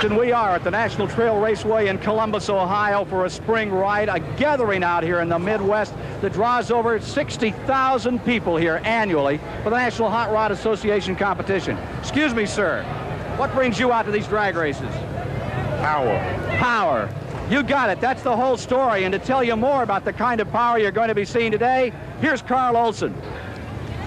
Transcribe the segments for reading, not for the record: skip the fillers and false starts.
Houston, we are at the National Trail Raceway in Columbus, Ohio for a spring ride, a gathering out here in the Midwest that draws over 60,000 people here annually for the National Hot Rod Association competition. Excuse me, sir. What brings you out to these drag races? Power. Power. You got it. That's the whole story. And to tell you more about the kind of power you're going to be seeing today, here's Carl Olson.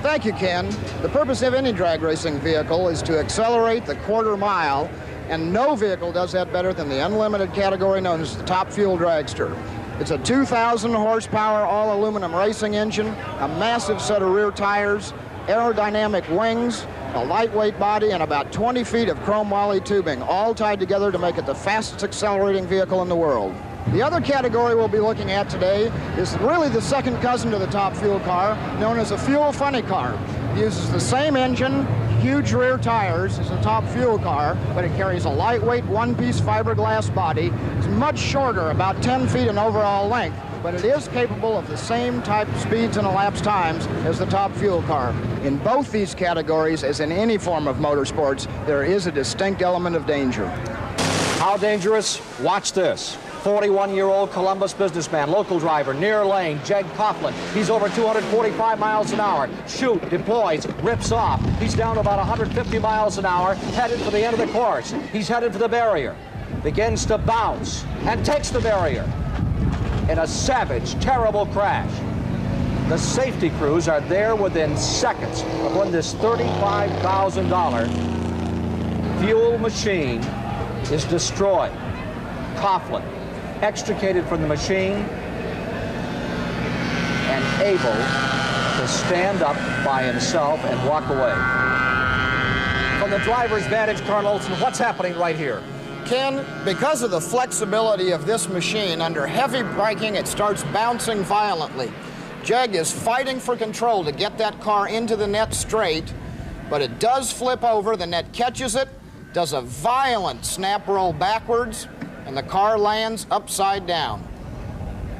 Thank you, Ken. The purpose of any drag racing vehicle is to accelerate the quarter mile, and no vehicle does that better than the unlimited category known as the Top Fuel Dragster. It's a 2,000 horsepower all-aluminum racing engine, a massive set of rear tires, aerodynamic wings, a lightweight body, and about 20 feet of chrome moly tubing, all tied together to make it the fastest accelerating vehicle in the world. The other category we'll be looking at today is really the second cousin to the Top Fuel car, known as a Fuel Funny car. It uses the same engine, huge rear tires as a Top Fuel car, but it carries a lightweight one-piece fiberglass body. It's much shorter, about 10 feet in overall length, but it is capable of the same type of speeds and elapsed times as the Top Fuel car. In both these categories, as in any form of motorsports, there is a distinct element of danger. How dangerous? Watch this. 41-year-old Columbus businessman, local driver, near lane, Jeg Coughlin. He's over 245 miles an hour. Shoot, deploys, rips off. He's down to about 150 miles an hour, headed for the end of the course. He's headed for the barrier. Begins to bounce and takes the barrier in a savage, terrible crash. The safety crews are there within seconds of when this $35,000 fuel machine is destroyed. Coughlin extricated from the machine and able to stand up by himself and walk away. From the driver's vantage, Carl Olson, what's happening right here? Ken, because of the flexibility of this machine, under heavy braking, it starts bouncing violently. Jeg is fighting for control to get that car into the net straight, but it does flip over. The net catches it, does a violent snap roll backwards, and the car lands upside down.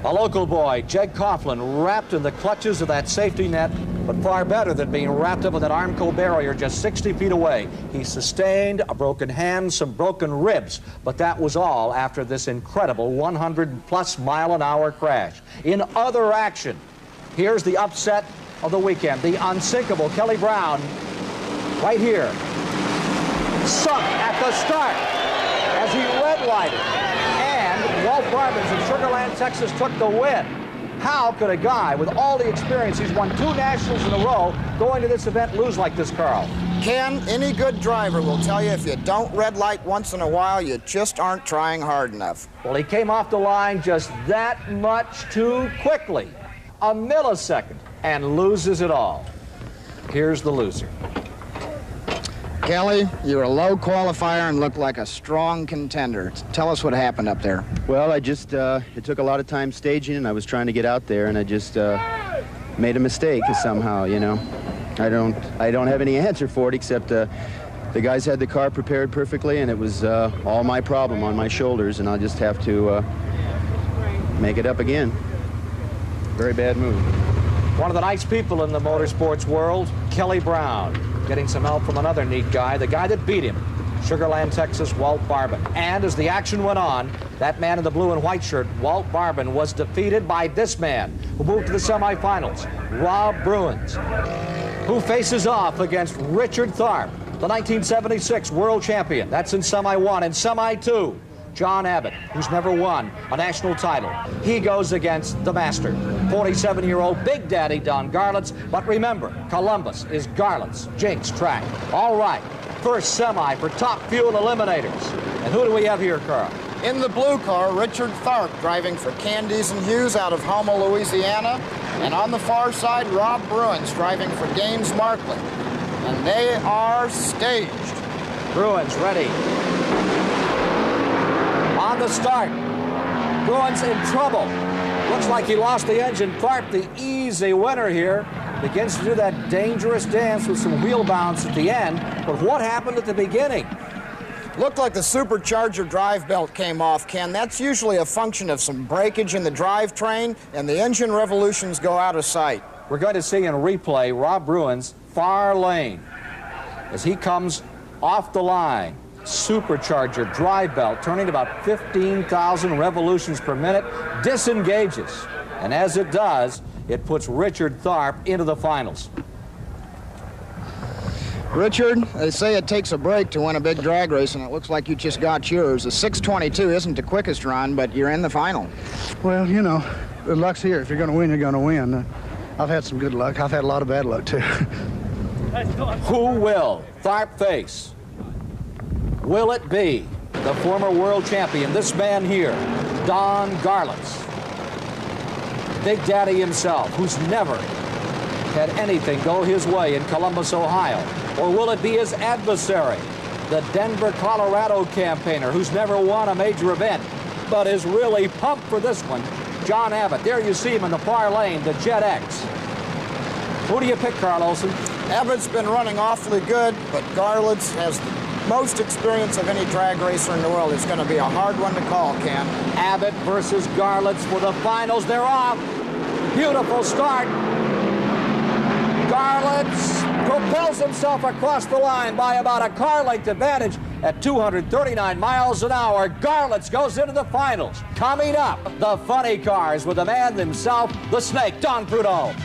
A local boy, Jeg Coughlin, wrapped in the clutches of that safety net, but far better than being wrapped up in that Armco barrier just 60 feet away. He sustained a broken hand, some broken ribs, but that was all after this incredible 100+ mile an hour crash. In other action, here's the upset of the weekend. The unsinkable Kelly Brown, right here, sunk at the start as he red-lighted, and Walt Barbans in Sugar Land, Texas took the win. How could a guy with all the experience, he's won 2 nationals in a row, going to this event lose like this, Carl? Ken, any good driver will tell you if you don't red light once in a while, you just aren't trying hard enough. Well, he came off the line just that much too quickly, a millisecond, and loses it all. Here's the loser. Kelly, you were a low qualifier and looked like a strong contender. Tell us what happened up there. Well, I just, it took a lot of time staging, and I was trying to get out there, and I just made a mistake somehow, you know. I don't have any answer for it, except the guys had the car prepared perfectly, and it was all my problem on my shoulders, and I'll just have to make it up again. Very bad move. One of the nice people in the motorsports world, Kelly Brown, getting some help from another neat guy, the guy that beat him, Sugar Land, Texas, Walt Barbin. And as the action went on, that man in the blue and white shirt, Walt Barbin, was defeated by this man who moved to the semifinals, Rob Bruins, who faces off against Richard Tharp, the 1976 world champion. That's in Semi 1 and Semi 2. John Abbott, who's never won a national title. He goes against the master, 47-year-old Big Daddy Don Garlits. But remember, Columbus is Garlits' jinx track. All right, first semi for Top Fuel Eliminators. And who do we have here, Carl? In the blue car, Richard Tharp driving for Candies and Hughes out of Houma, Louisiana. And on the far side, Rob Bruins driving for Gaines Markley. And they are staged. Bruins ready. On the start, Bruins in trouble. Looks like he lost the engine. Tharp, the easy winner here, begins to do that dangerous dance with some wheel bounce at the end. But what happened at the beginning? Looked like the supercharger drive belt came off, Ken. That's usually a function of some breakage in the drivetrain, and the engine revolutions go out of sight. We're going to see in replay Rob Bruins' far lane as he comes off the line. supercharger drive belt, turning about 15,000 revolutions per minute, disengages. And as it does, it puts Richard Tharp into the finals. Richard, they say it takes a break to win a big drag race, and it looks like you just got yours. The 6:22 isn't the quickest run, but you're in the final. Well, you know, the luck's here. If you're going to win, you're going to win. I've had some good luck. I've had a lot of bad luck, too. Who will Tharp face? Will it be the former world champion, this man here, Don Garlits, Big Daddy himself, who's never had anything go his way in Columbus, Ohio? Or will it be his adversary, the Denver, Colorado campaigner, who's never won a major event, but is really pumped for this one, John Abbott? There you see him in the far lane, the Jet X. Who do you pick, Carl Olson? Abbott's been running awfully good, but Garlits has the most experience of any drag racer in the world. It's going to be a hard one to call, Ken. Abbott versus Garlits for the finals. They're off. Beautiful start. Garlits propels himself across the line by about a car length advantage at 239 miles an hour. Garlits goes into the finals. Coming up, the funny cars with the man himself, the Snake, Don Prudhomme.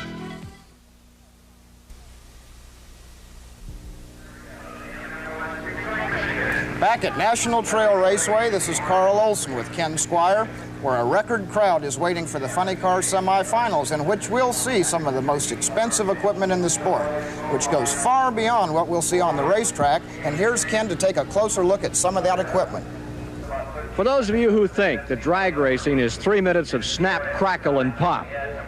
Back at National Trail Raceway, this is Carl Olson with Ken Squire, where a record crowd is waiting for the funny car semifinals, in which we'll see some of the most expensive equipment in the sport, which goes far beyond what we'll see on the racetrack. And here's Ken to take a closer look at some of that equipment. For those of you who think that drag racing is 3 minutes of snap, crackle, and pop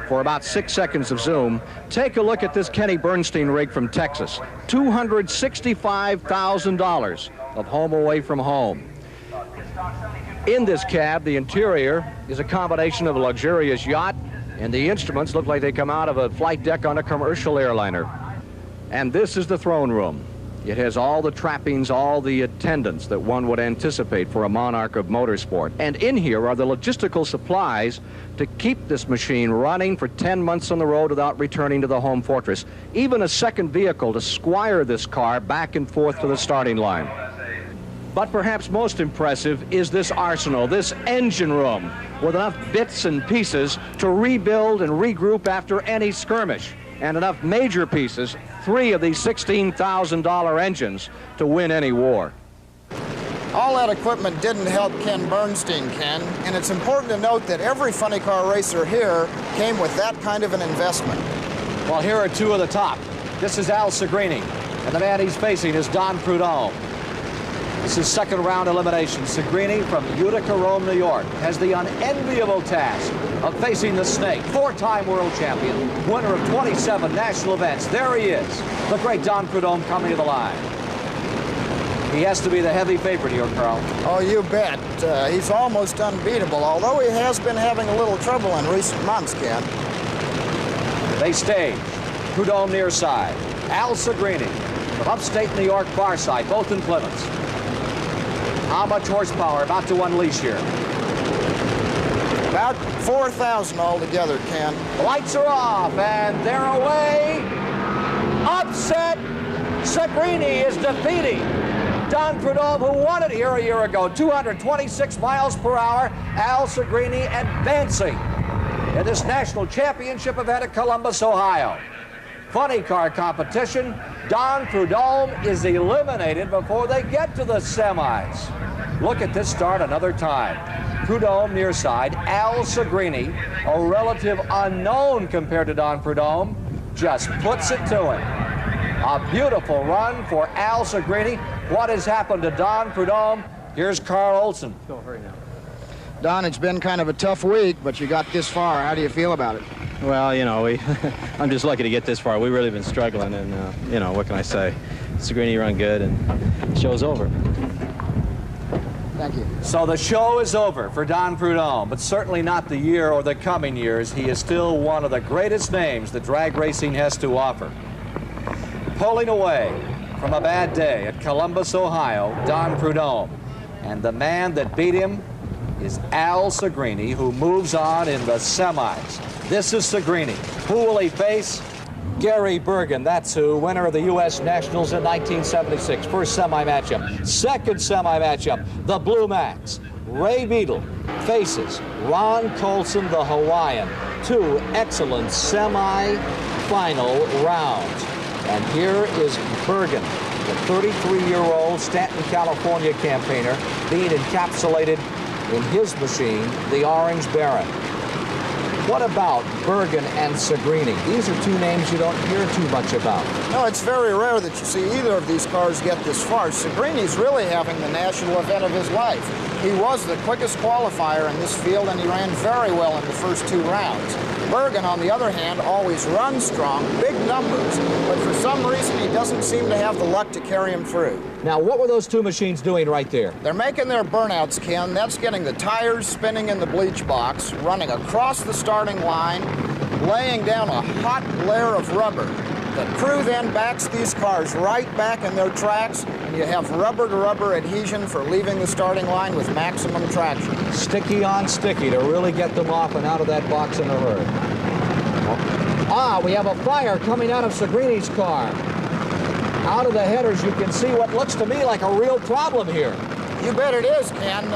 for about 6 seconds of zoom, take a look at this Kenny Bernstein rig from Texas. $265,000 of home away from home. In this cab, the interior is a combination of a luxurious yacht, and the instruments look like they come out of a flight deck on a commercial airliner. And this is the throne room. It has all the trappings, all the attendants that one would anticipate for a monarch of motorsport. And in here are the logistical supplies to keep this machine running for 10 months on the road without returning to the home fortress. Even a second vehicle to squire this car back and forth to the starting line. But perhaps most impressive is this arsenal, this engine room, with enough bits and pieces to rebuild and regroup after any skirmish, and enough major pieces, 3 of these $16,000 engines, to win any war. All that equipment didn't help Ken Bernstein, Ken, and it's important to note that every funny car racer here came with that kind of an investment. Well, here are 2 of the top. This is Al Segrini, and the man he's facing is Don Prudhomme. This is second round elimination. Segrini from Utica, Rome, New York, has the unenviable task of facing the Snake, 4-time world champion, winner of 27 national events. There he is, the great Don Prudhomme coming to the line. He has to be the heavy favorite here, Carl. Oh, you bet. He's almost unbeatable, although he has been having a little trouble in recent months, Ken. They stage. Prudhomme near side. Al Segrini from upstate New York, far side, both in Plymouth. How much horsepower about to unleash here? About 4,000 altogether, Ken. The lights are off, and they're away. Upset. Segrini is defeating Don Prudhomme, who won it here a year ago. 226 miles per hour. Al Segrini advancing in this national championship event at Columbus, Ohio. Funny car competition. Don Prudhomme is eliminated before they get to the semis. Look at this start another time. Prudhomme near side. Al Segrini, a relative unknown compared to Don Prudhomme, just puts it to him. A beautiful run for Al Segrini. What has happened to Don Prudhomme? Here's Carl Olson. Go hurry now. Don, it's been kind of a tough week, but you got this far. How do you feel about it? Well, you know, I'm just lucky to get this far. We've really been struggling, and, you know, what can I say? Segrini run good, and the show's over. Thank you. So the show is over for Don Prudhomme, but certainly not the year or the coming years. He is still one of the greatest names that drag racing has to offer. Pulling away from a bad day at Columbus, Ohio, Don Prudhomme. And the man that beat him is Al Segrini, who moves on in the semis. This is Segrini. Who will he face? Gary Bergen, that's who, winner of the U.S. Nationals in 1976. First semi-matchup. Second semi-matchup, the Blue Max. Ray Beadle faces Ron Colson, the Hawaiian. Two excellent semi-final rounds. And here is Bergen, the 33-year-old Stanton, California campaigner, being encapsulated in his machine, the Orange Baron. What about Bergen and Segrini? These are two names you don't hear too much about. No, it's very rare that you see either of these cars get this far. Segrini's really having the national event of his life. He was the quickest qualifier in this field, and he ran very well in the first two rounds. Bergen, on the other hand, always runs strong, big numbers, but for some reason he doesn't seem to have the luck to carry him through. Now, what were those two machines doing right there? They're making their burnouts, Ken. That's getting the tires spinning in the bleach box, running across the starting line, laying down a hot layer of rubber. The crew then backs these cars right back in their tracks, and you have rubber-to-rubber adhesion for leaving the starting line with maximum traction. Sticky on sticky to really get them off and out of that box in a hurry. Ah, we have a fire coming out of Segrini's car. Out of the headers, you can see what looks to me like a real problem here. You bet it is, Ken.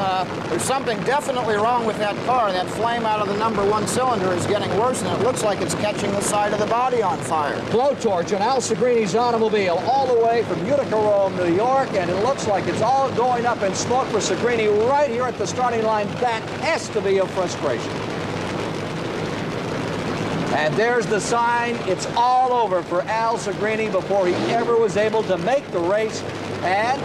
There's something definitely wrong with that car. That flame out of the #1 cylinder is getting worse, and it looks like it's catching the side of the body on fire. Blowtorch on Al Segrini's automobile all the way from Utica Row, New York, and it looks like it's all going up in smoke for Segrini right here at the starting line. That has to be a frustration. And there's the sign. It's all over for Al Segrini before he ever was able to make the race. And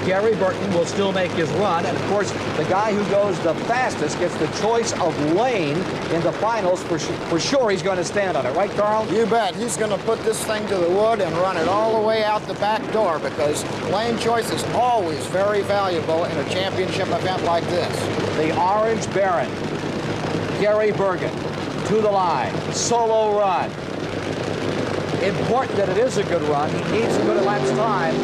Gary Burton will still make his run. And, of course, the guy who goes the fastest gets the choice of lane in the finals. For sure, he's going to stand on it. Right, Carl? You bet. He's going to put this thing to the wood and run it all the way out the back door, because lane choice is always very valuable in a championship event like this. The Orange Baron, Gary Bergen, to the line. Solo run. Important that it is a good run. He needs a good elapsed time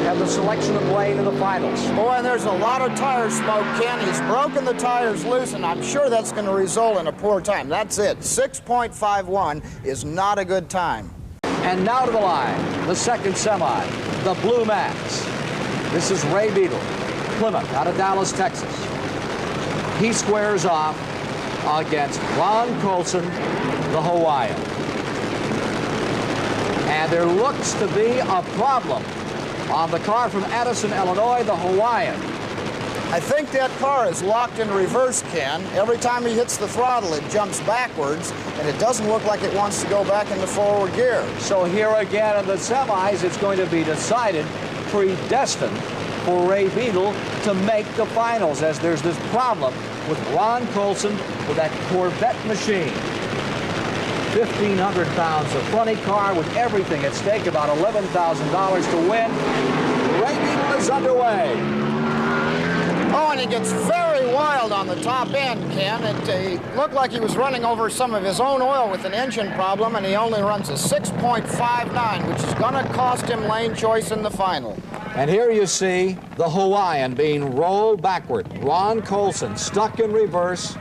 and the selection of lane in the finals. Boy, and there's a lot of tire smoke, Ken. He's broken the tires loose, and I'm sure that's going to result in a poor time. That's it. 6.51 is not a good time. And now to the line, the second semi, the Blue Max. This is Ray Beadle, Plymouth, out of Dallas, Texas. He squares off against Ron Colson, the Hawaiian. And there looks to be a problem on the car from Addison, Illinois, the Hawaiian. I think that car is locked in reverse, Ken. Every time he hits the throttle, it jumps backwards, and it doesn't look like it wants to go back into forward gear. So here again in the semis, it's going to be decided, predestined, for Ray Beadle to make the finals, as there's this problem with Ron Colson with that Corvette machine. 1,500 pounds, a funny car with everything at stake, about $11,000 to win. Ray Beadle is underway. Oh, and he gets very wild on the top end, Ken. It looked like he was running over some of his own oil with an engine problem, and he only runs a 6.59, which is going to cost him lane choice in the final. And here you see the Hawaiian being rolled backward. Ron Colson stuck in reverse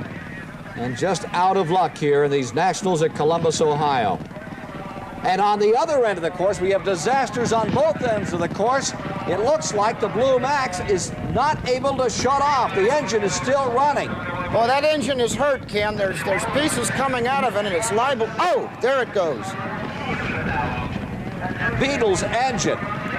and just out of luck here in these Nationals at Columbus, Ohio. And on the other end of the course, we have disasters on both ends of the course. It looks like the Blue Max is not able to shut off. The engine is still running. Well, that engine is hurt, Ken. There's pieces coming out of it, and it's liable. Oh, there it goes. Beadle's engine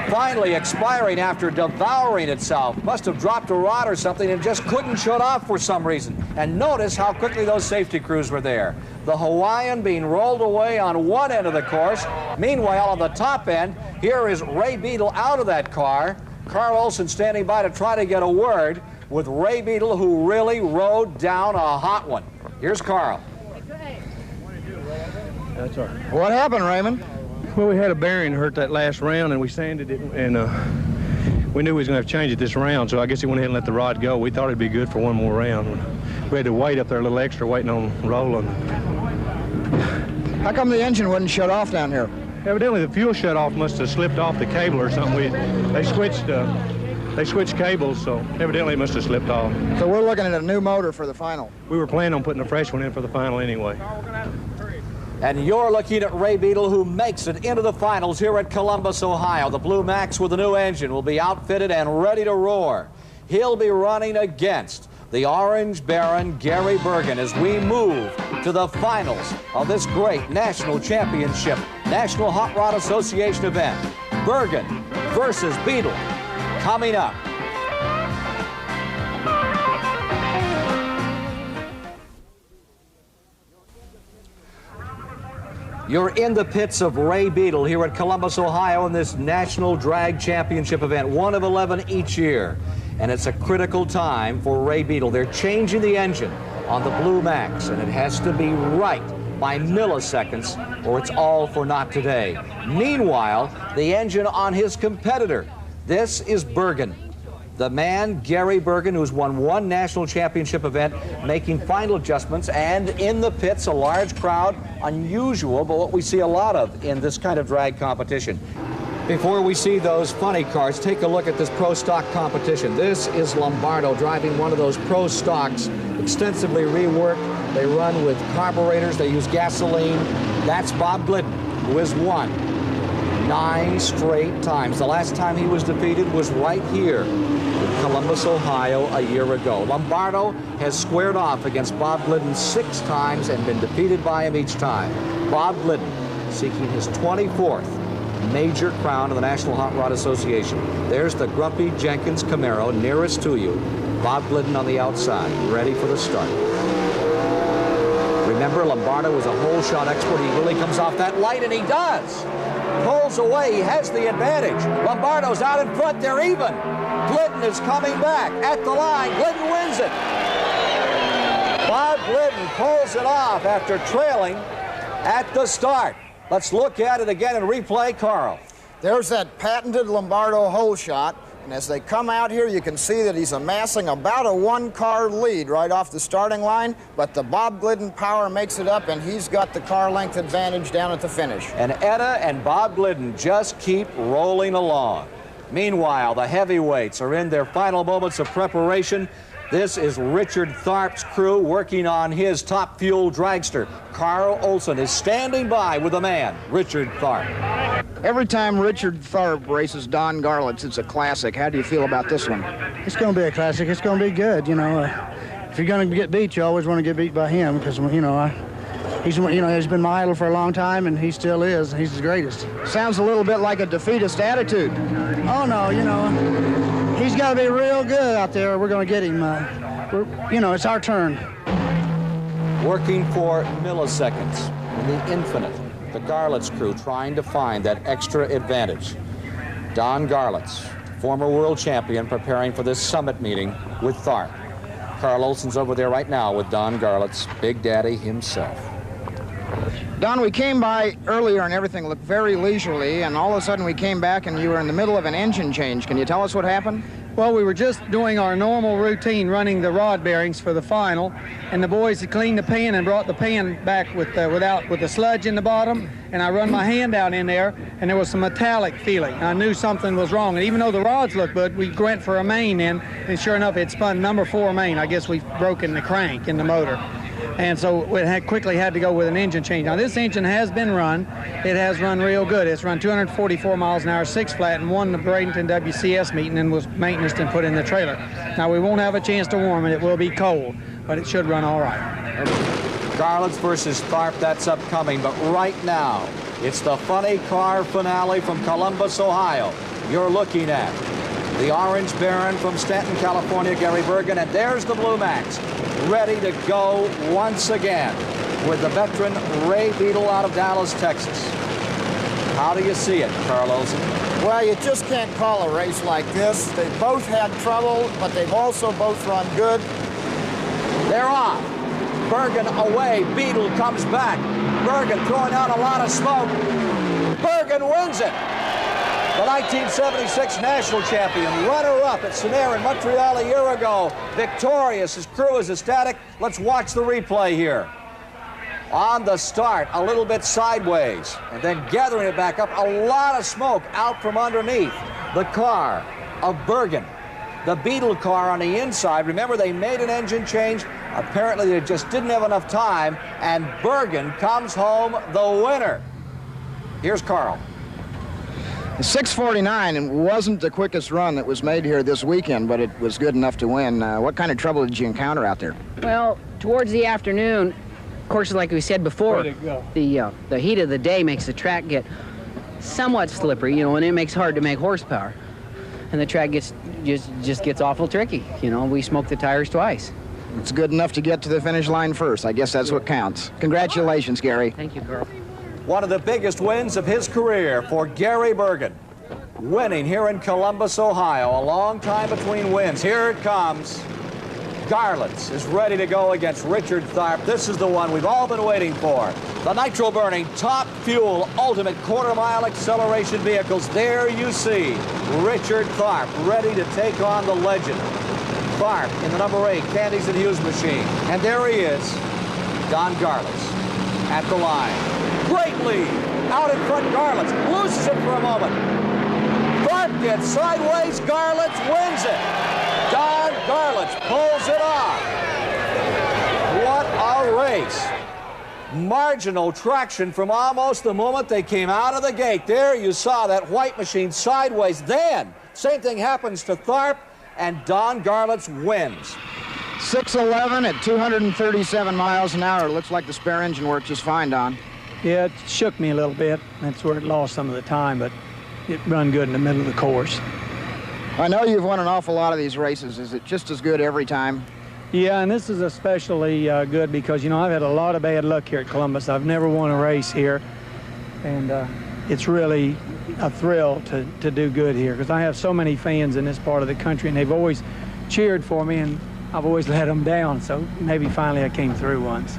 finally expiring after devouring itself. Must have dropped a rod or something and just couldn't shut off for some reason. And notice how quickly those safety crews were there. The Hawaiian being rolled away on one end of the course. Meanwhile, on the top end, here is Ray Beadle out of that car. Carl Olson standing by to try to get a word with Ray Beadle, who really rode down a hot one. Here's Carl. That's all right. What happened, Raymond? Well, we had a bearing hurt that last round, and we sanded it, and we knew we was going to have to change it this round, so I guess he went ahead and let the rod go. We thought it'd be good for one more round. We had to wait up there a little extra, waiting on rolling. How come the engine wouldn't shut off down here? Evidently, the fuel shut-off must have slipped off the cable or something. They switched cables, so evidently it must have slipped off. So we're looking at a new motor for the final. We were planning on putting a fresh one in for the final anyway. And you're looking at Ray Beadle, who makes it into the finals here at Columbus, Ohio. The Blue Max with a new engine will be outfitted and ready to roar. He'll be running against the Orange Baron, Gary Bergen, as we move to the finals of this great national championship, National Hot Rod Association event. Bergen versus Beadle coming up. You're in the pits of Ray Beadle here at Columbus, Ohio in this National Drag Championship event, one of 11 each year. And it's a critical time for Ray Beadle. They're changing the engine on the Blue Max, and it has to be right by milliseconds, or it's all for naught today. Meanwhile, the engine on his competitor. This is Bergen. The man, Gary Bergen, who's won one national championship event, making final adjustments, and in the pits, a large crowd, unusual, but what we see a lot of in this kind of drag competition. Before we see those funny cars, take a look at this pro stock competition. This is Lombardo driving one of those pro stocks, extensively reworked. They run with carburetors, they use gasoline. That's Bob Glidden, who has won 9 straight times. The last time he was defeated was right here in Columbus, Ohio, a year ago. Lombardo has squared off against Bob Glidden 6 times and been defeated by him each time. Bob Glidden seeking his 24th major crown of the National Hot Rod Association. There's the Grumpy Jenkins Camaro nearest to you. Bob Glidden on the outside, ready for the start. Remember, Lombardo was a whole shot expert. He really comes off that light, and he does. Pulls away, he has the advantage. Lombardo's out in front, they're even. Glidden is coming back at the line. Glidden wins it. Bob Glidden pulls it off after trailing at the start. Let's look at it again and replay, Carl. There's that patented Lombardo hole shot, and as they come out here, you can see that he's amassing about a 1-car lead right off the starting line, but the Bob Glidden power makes it up, and he's got the car length advantage down at the finish. And Etta and Bob Glidden just keep rolling along. Meanwhile, the heavyweights are in their final moments of preparation. This is Richard Tharp's crew working on his top fuel dragster. Carl Olson is standing by with the man, Richard Tharp. Every time Richard Tharp races Don Garlits, it's a classic. How do you feel about this one? It's going to be a classic. It's going to be good. You know, if you're going to get beat, you always want to get beat by him because, you know, he's been my idol for a long time, and he still is. He's the greatest. Sounds a little bit like a defeatist attitude. Oh, no, you know, he's got to be real good out there. We're going to get him. You know, it's our turn. Working for milliseconds in the infinite. The Garlits crew trying to find that extra advantage. Don Garlits, former world champion, preparing for this summit meeting with Tharp. Carl Olson's over there right now with Don Garlits, Big Daddy himself. Don, we came by earlier and everything looked very leisurely, and all of a sudden we came back and you were in the middle of an engine change. Can you tell us what happened? Well, we were just doing our normal routine, running the rod bearings for the final, and the boys had cleaned the pan and brought the pan back with the sludge in the bottom, and I run my hand down in there, and there was some metallic feeling. I knew something was wrong, and even though the rods looked good, we went for a main in, and sure enough, it spun number 4 main. I guess we've broken the crank in the motor. And so we quickly had to go with an engine change. Now, this engine has been run. It has run real good. It's run 244 miles an hour, 6 flat, and won the Bradenton WCS meeting and was maintenance and put in the trailer. Now, we won't have a chance to warm it. It will be cold, but it should run all right. Garlits versus Tharp, that's upcoming. But right now, it's the funny car finale from Columbus, Ohio. You're looking at the Orange Baron from Stanton, California, Gary Bergen, and there's the Blue Max, ready to go once again with the veteran Ray Beadle out of Dallas, Texas. How do you see it, Carl Olson? Well, you just can't call a race like this. They both had trouble, but they've also both run good. They're off. Bergen away. Beadle comes back. Bergen throwing out a lot of smoke. Bergen wins it. The 1976 national champion, runner-up at Senair in Montreal a year ago. Victorious. His crew is ecstatic. Let's watch the replay here. On the start, a little bit sideways, and then gathering it back up. A lot of smoke out from underneath the car of Bergen. the Beetle car on the inside. Remember, they made an engine change. Apparently, they just didn't have enough time, and Bergen comes home the winner. Here's Carl. 6:49 wasn't the quickest run that was made here this weekend, but it was good enough to win. What kind of trouble did you encounter out there? Well, towards the afternoon, of course, like we said before, the heat of the day makes the track get somewhat slippery, you know, and it makes it hard to make horsepower. And the track just gets awful tricky. You know, we smoked the tires twice. It's good enough to get to the finish line first. I guess that's what counts. Congratulations, Gary. Thank you, Carl. One of the biggest wins of his career for Gary Bergen. Winning here in Columbus, Ohio. A long time between wins. Here it comes. Garlitz is ready to go against Richard Tharp. This is the one we've all been waiting for. The nitro-burning, top-fuel, ultimate quarter-mile acceleration vehicles. There you see Richard Tharp ready to take on the legend. Tharp in the number 8 Candies and Hughes machine. And there he is, Don Garlitz at the line. Great lead. Out in front, Garlitz loses it for a moment. Tharp gets sideways. Garlitz wins it. Don Garlitz pulls it off. What a race. Marginal traction from almost the moment they came out of the gate. There you saw that white machine sideways. Then, same thing happens to Tharp, and Don Garlitz wins. 6:11 at 237 miles an hour. It looks like the spare engine worked just fine, Don. Yeah, it shook me a little bit. That's where it lost some of the time, but it run good in the middle of the course. I know you've won an awful lot of these races. Is it just as good every time? Yeah, and this is especially good because, you know, I've had a lot of bad luck here at Columbus. I've never won a race here, and it's really a thrill to do good here because I have so many fans in this part of the country, and they've always cheered for me, and I've always let them down, so maybe finally I came through once.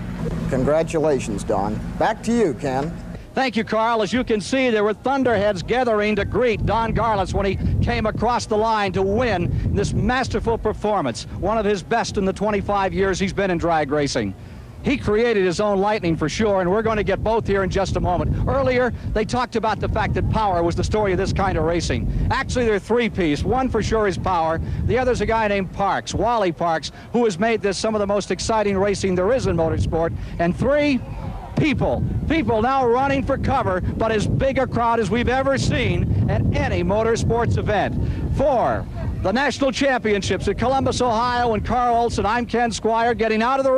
Congratulations, Don. Back to you, Ken. Thank you, Carl. As you can see, there were thunderheads gathering to greet Don Garlitz when he came across the line to win this masterful performance, one of his best in the 25 years he's been in drag racing. He created his own lightning for sure, and we're going to get both here in just a moment. Earlier, they talked about the fact that power was the story of this kind of racing. Actually, they're three-piece. One for sure is power. The other's a guy named Parks, Wally Parks, who has made this some of the most exciting racing there is in motorsport. And three, people now running for cover, but as big a crowd as we've ever seen at any motorsports event. For the national championships at Columbus, Ohio, and Carl Olson, I'm Ken Squire, getting out of the race.